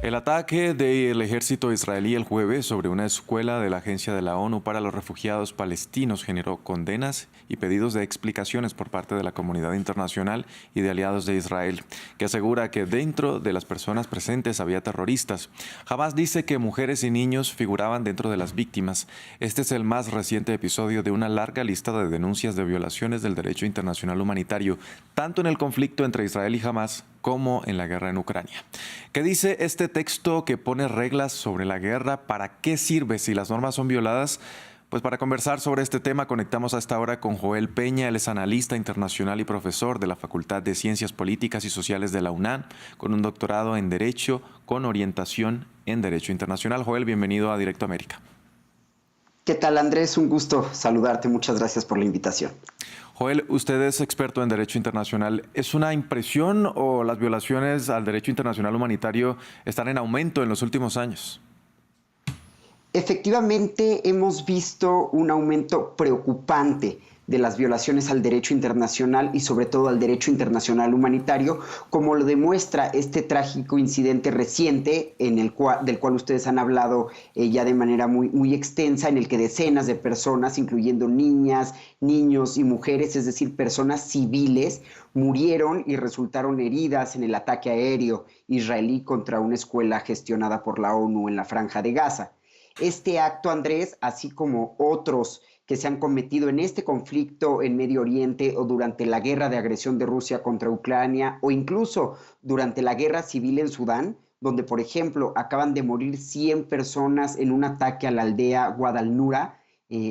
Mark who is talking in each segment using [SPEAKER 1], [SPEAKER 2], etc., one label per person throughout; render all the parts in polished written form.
[SPEAKER 1] El ataque del ejército israelí el jueves sobre una escuela de la Agencia de la ONU para los Refugiados Palestinos generó condenas y pedidos de explicaciones por parte de la comunidad internacional y de aliados de Israel, que asegura que dentro de las personas presentes había terroristas. Hamás dice que mujeres y niños figuraban dentro de las víctimas. Este es el más reciente episodio de una larga lista de denuncias de violaciones del derecho internacional humanitario, tanto en el conflicto entre Israel y Hamás como en la guerra en Ucrania. ¿Qué dice este texto que pone reglas sobre la guerra? ¿Para qué sirve si las normas son violadas? Pues para conversar sobre este tema conectamos a esta hora con Joel Peña. Él es analista internacional y profesor de la Facultad de Ciencias Políticas y Sociales de la UNAM, con un doctorado en Derecho con orientación en Derecho Internacional. Joel, bienvenido a Directo América.
[SPEAKER 2] ¿Qué tal, Andrés? Un gusto saludarte. Muchas gracias por la invitación.
[SPEAKER 1] Joel, usted es experto en Derecho Internacional. ¿Es una impresión o las violaciones al derecho internacional humanitario están en aumento en los últimos años?
[SPEAKER 2] Efectivamente, hemos visto un aumento preocupante de las violaciones al derecho internacional y sobre todo al derecho internacional humanitario, como lo demuestra este trágico incidente reciente del cual ustedes han hablado ya de manera muy extensa, en el que decenas de personas, incluyendo niñas, niños y mujeres, es decir, personas civiles, murieron y resultaron heridas en el ataque aéreo israelí contra una escuela gestionada por la ONU en la Franja de Gaza. Este acto, Andrés, así como otros que se han cometido en este conflicto en Medio Oriente o durante la guerra de agresión de Rusia contra Ucrania o incluso durante la guerra civil en Sudán, donde, por ejemplo, acaban de morir 100 personas en un ataque a la aldea Guadalnura,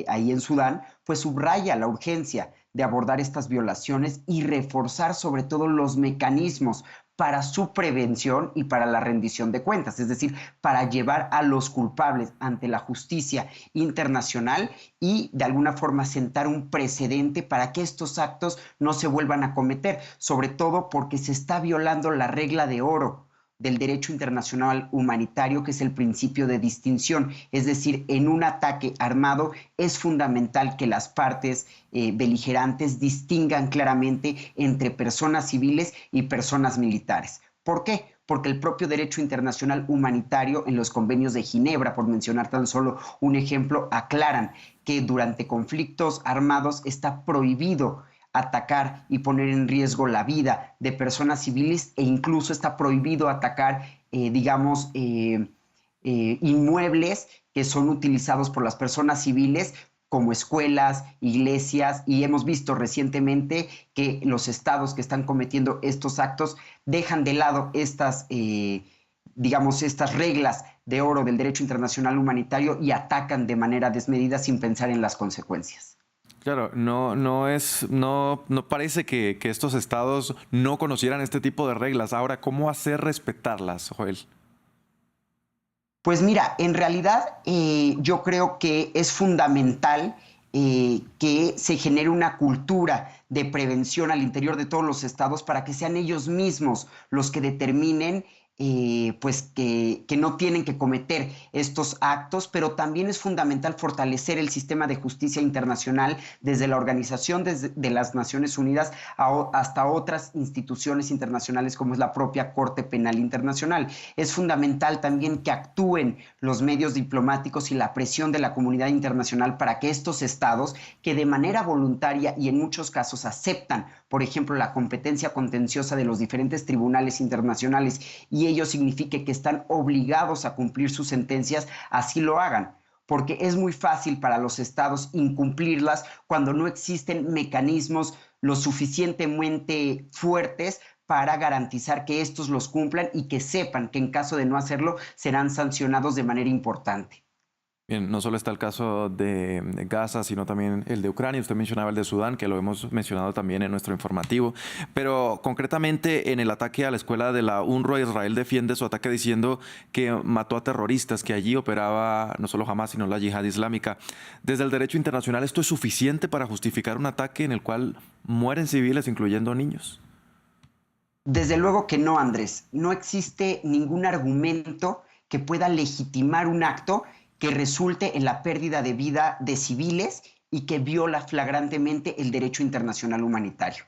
[SPEAKER 2] ahí en Sudán, pues subraya la urgencia de abordar estas violaciones y reforzar sobre todo los mecanismos para su prevención y para la rendición de cuentas, es decir, para llevar a los culpables ante la justicia internacional y de alguna forma sentar un precedente para que estos actos no se vuelvan a cometer, sobre todo porque se está violando la regla de oro del derecho internacional humanitario, que es el principio de distinción. Es decir, en un ataque armado es fundamental que las partes beligerantes distingan claramente entre personas civiles y personas militares. ¿Por qué? Porque el propio derecho internacional humanitario en los convenios de Ginebra, por mencionar tan solo un ejemplo, aclaran que durante conflictos armados está prohibido atacar y poner en riesgo la vida de personas civiles e incluso está prohibido atacar, inmuebles que son utilizados por las personas civiles como escuelas, iglesias, y hemos visto recientemente que los estados que están cometiendo estos actos dejan de lado estas reglas de oro del derecho internacional humanitario y atacan de manera desmedida sin pensar en las consecuencias.
[SPEAKER 1] Claro, no parece que estos estados no conocieran este tipo de reglas. Ahora, ¿cómo hacer respetarlas, Joel?
[SPEAKER 2] Pues mira, en realidad yo creo que es fundamental que se genere una cultura de prevención al interior de todos los estados para que sean ellos mismos los que determinen pues que no tienen que cometer estos actos, pero también es fundamental fortalecer el sistema de justicia internacional desde la Organización de las Naciones Unidas hasta otras instituciones internacionales como es la propia Corte Penal Internacional. Es fundamental también que actúen los medios diplomáticos y la presión de la comunidad internacional para que estos estados, que de manera voluntaria y en muchos casos aceptan, por ejemplo, la competencia contenciosa de los diferentes tribunales internacionales y ello signifique que están obligados a cumplir sus sentencias, así lo hagan. Porque es muy fácil para los estados incumplirlas cuando no existen mecanismos lo suficientemente fuertes para garantizar que estos los cumplan y que sepan que en caso de no hacerlo serán sancionados de manera importante.
[SPEAKER 1] Bien, no solo está el caso de Gaza, sino también el de Ucrania. Usted mencionaba el de Sudán, que lo hemos mencionado también en nuestro informativo. Pero concretamente en el ataque a la escuela de la UNRWA, Israel defiende su ataque diciendo que mató a terroristas, que allí operaba no solo Hamás, sino la Yihad Islámica. Desde el derecho internacional, ¿esto es suficiente para justificar un ataque en el cual mueren civiles, incluyendo niños?
[SPEAKER 2] Desde luego que no, Andrés. No existe ningún argumento que pueda legitimar un acto que resulte en la pérdida de vida de civiles y que viola flagrantemente el derecho internacional humanitario.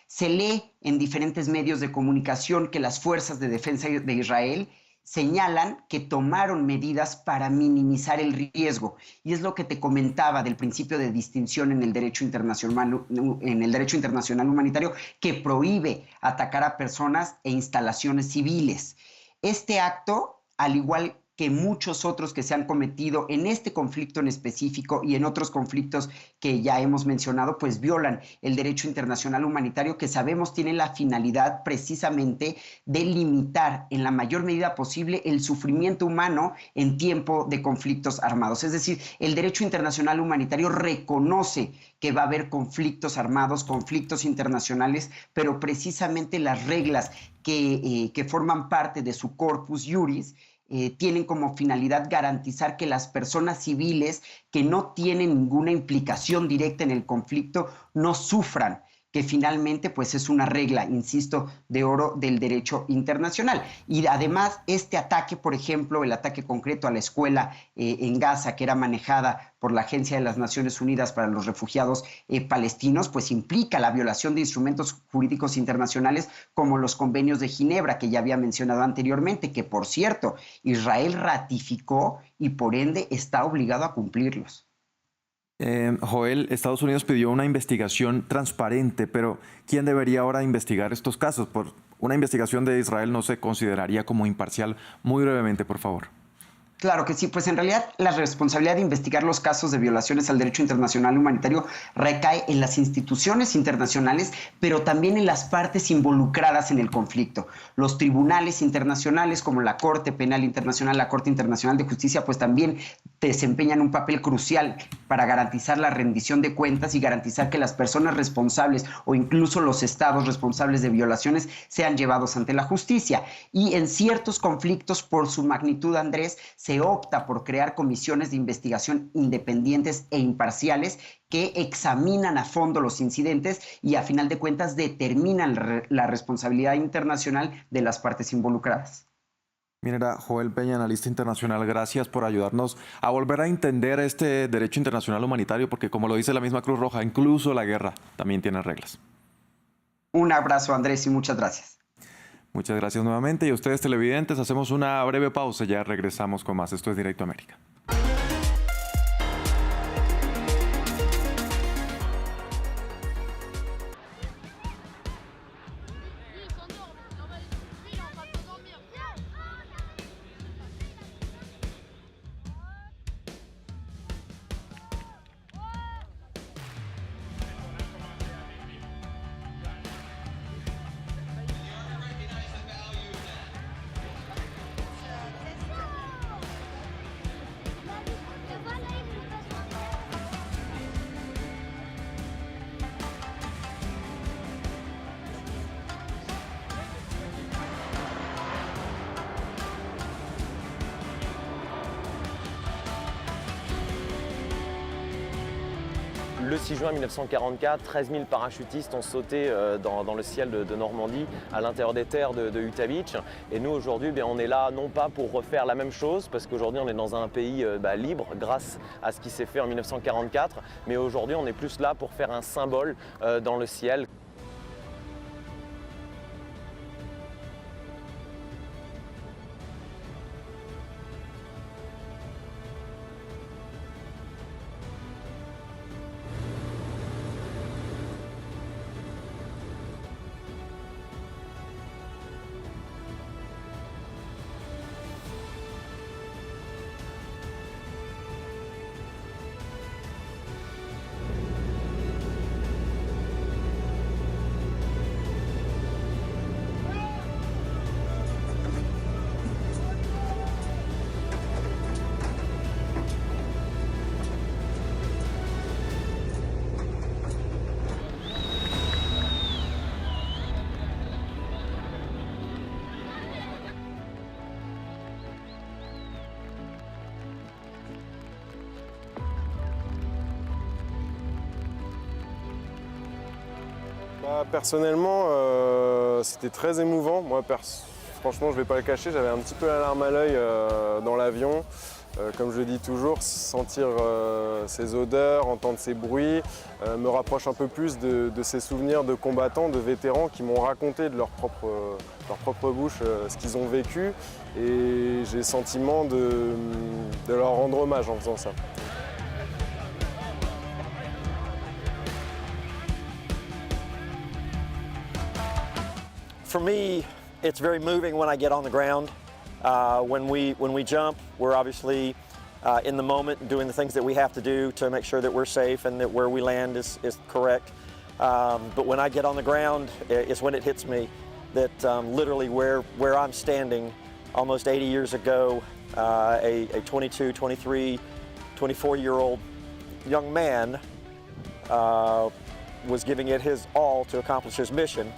[SPEAKER 2] Se lee en diferentes medios de comunicación que las fuerzas de defensa de Israel señalan que tomaron medidas para minimizar el riesgo. Y es lo que te comentaba del principio de distinción en el derecho internacional humanitario, que prohíbe atacar a personas e instalaciones civiles. Este acto, al igual que muchos otros que se han cometido en este conflicto en específico y en otros conflictos que ya hemos mencionado, pues violan el derecho internacional humanitario, que sabemos tiene la finalidad precisamente de limitar en la mayor medida posible el sufrimiento humano en tiempo de conflictos armados. Es decir, el derecho internacional humanitario reconoce que va a haber conflictos armados, conflictos internacionales, pero precisamente las reglas que forman parte de su corpus juris tienen como finalidad garantizar que las personas civiles que no tienen ninguna implicación directa en el conflicto no sufran, que finalmente pues es una regla, insisto, de oro del derecho internacional. Y además este ataque, por ejemplo, el ataque concreto a la escuela en Gaza, que era manejada por la Agencia de las Naciones Unidas para los Refugiados Palestinos, pues implica la violación de instrumentos jurídicos internacionales como los convenios de Ginebra, que ya había mencionado anteriormente, que por cierto, Israel ratificó y por ende está obligado a cumplirlos.
[SPEAKER 1] Joel, Estados Unidos pidió una investigación transparente, pero ¿quién debería ahora investigar estos casos? Por una investigación de Israel no se consideraría como imparcial. Muy brevemente, por favor.
[SPEAKER 2] Claro que sí, pues en realidad la responsabilidad de investigar los casos de violaciones al derecho internacional humanitario recae en las instituciones internacionales, pero también en las partes involucradas en el conflicto. Los tribunales internacionales como la Corte Penal Internacional, la Corte Internacional de Justicia, pues también desempeñan un papel crucial para garantizar la rendición de cuentas y garantizar que las personas responsables o incluso los estados responsables de violaciones sean llevados ante la justicia. Y en ciertos conflictos, por su magnitud, Andrés, se opta por crear comisiones de investigación independientes e imparciales que examinan a fondo los incidentes y a final de cuentas determinan la responsabilidad internacional de las partes involucradas.
[SPEAKER 1] Bien, era Joel Peña, analista internacional. Gracias por ayudarnos a volver a entender este derecho internacional humanitario, porque como lo dice la misma Cruz Roja, incluso la guerra también tiene reglas.
[SPEAKER 2] Un abrazo, Andrés, y muchas gracias.
[SPEAKER 1] Muchas gracias nuevamente y a ustedes televidentes, hacemos una breve pausa, ya regresamos con más. Esto es Directo América.
[SPEAKER 3] Le 6 juin 1944, 13 000 parachutistes ont sauté dans le ciel de Normandie, à l'intérieur des terres de Utah Beach. Et nous, aujourd'hui, on est là non pas pour refaire la même chose, parce qu'aujourd'hui, on est dans un pays libre grâce à ce qui s'est fait en 1944, mais aujourd'hui, on est plus là pour faire un symbole dans le ciel.
[SPEAKER 4] Personnellement, c'était très émouvant. Moi, franchement, je ne vais pas le cacher, j'avais un petit peu la larme à l'œil dans l'avion. Comme je le dis toujours, sentir ces odeurs, entendre ces bruits, me rapproche un peu plus de ces souvenirs de combattants, de vétérans qui m'ont raconté de leur propre leur propre bouche ce qu'ils ont vécu et j'ai le sentiment de leur rendre hommage en faisant ça.
[SPEAKER 5] For me, it's very moving when I get on the ground. When we jump, we're obviously in the moment and doing the things that we have to do to make sure that we're safe and that where we land is correct. But when I get on the ground, it's when it hits me that literally where I'm standing almost 80 years ago, a 22, 23, 24-year-old young man was giving it his all to accomplish his mission.